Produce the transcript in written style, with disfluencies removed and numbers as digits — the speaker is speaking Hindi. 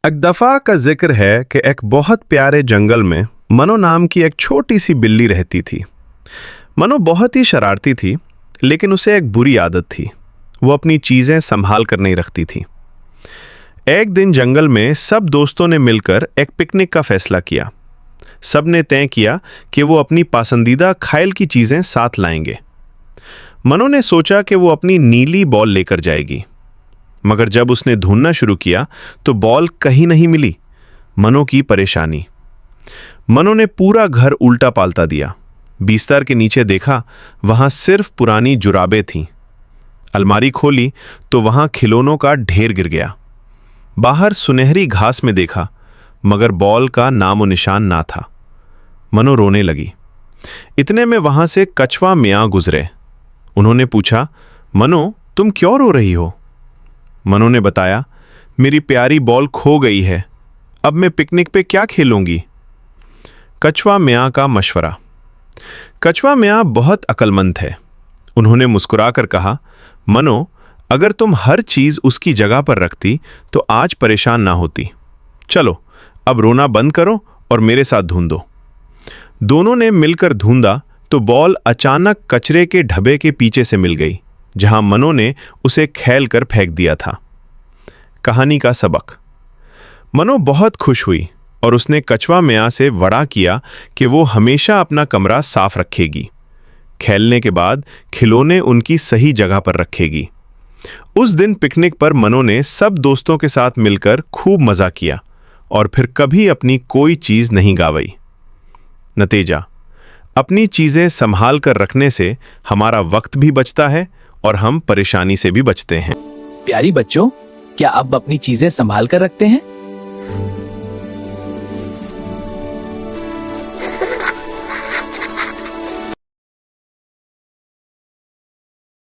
एक दफ़ा का जिक्र है कि एक बहुत प्यारे जंगल में मनो नाम की एक छोटी सी बिल्ली रहती थी। मनो बहुत ही शरारती थी, लेकिन उसे एक बुरी आदत थी। वो अपनी चीज़ें संभाल कर नहीं रखती थी। एक दिन जंगल में सब दोस्तों ने मिलकर एक पिकनिक का फैसला किया। सब ने तय किया कि वो अपनी पसंदीदा खाइल की चीज़ें साथ लाएंगे। मनो ने सोचा कि वो अपनी नीली बॉल लेकर जाएगी, मगर जब उसने ढूंढना शुरू किया तो बॉल कहीं नहीं मिली। मनो की परेशानी। मनो ने पूरा घर उल्टा पाल्टा दिया। बिस्तर के नीचे देखा, वहां सिर्फ पुरानी जुराबें थीं। अलमारी खोली तो वहां खिलौनों का ढेर गिर गया। बाहर सुनहरी घास में देखा, मगर बॉल का नामो निशान ना था। मनो रोने लगी। इतने में वहां से कछुआ मियाँ गुजरे। उन्होंने पूछा, मनो तुम क्यों रो रही हो? मनो ने बताया, मेरी प्यारी बॉल खो गई है। अब मैं पिकनिक पे क्या खेलूंगी? कछुआ मियाँ का मशवरा। कछुआ मियाँ बहुत अक्लमंद थे। उन्होंने मुस्कुराकर कहा, मनो अगर तुम हर चीज उसकी जगह पर रखती तो आज परेशान ना होती। चलो अब रोना बंद करो और मेरे साथ ढूंढो। दोनों ने मिलकर ढूंढा तो बॉल अचानक कचरे के ढब्बे के पीछे से मिल गई, जहां मनो ने उसे खेल कर फेंक दिया था। कहानी का सबक। मनो बहुत खुश हुई और उसने कछुआ मियाँ से वादा किया कि वो हमेशा अपना कमरा साफ रखेगी। खेलने के बाद खिलौने उनकी सही जगह पर रखेगी। उस दिन पिकनिक पर मनो ने सब दोस्तों के साथ मिलकर खूब मजा किया और फिर कभी अपनी कोई चीज नहीं गावई। नतीजा, अपनी चीजें संभाल कर रखने से हमारा वक्त भी बचता है और हम परेशानी से भी बचते हैं। प्यारी बच्चों, क्या आप अपनी चीजें संभाल कर रखते हैं?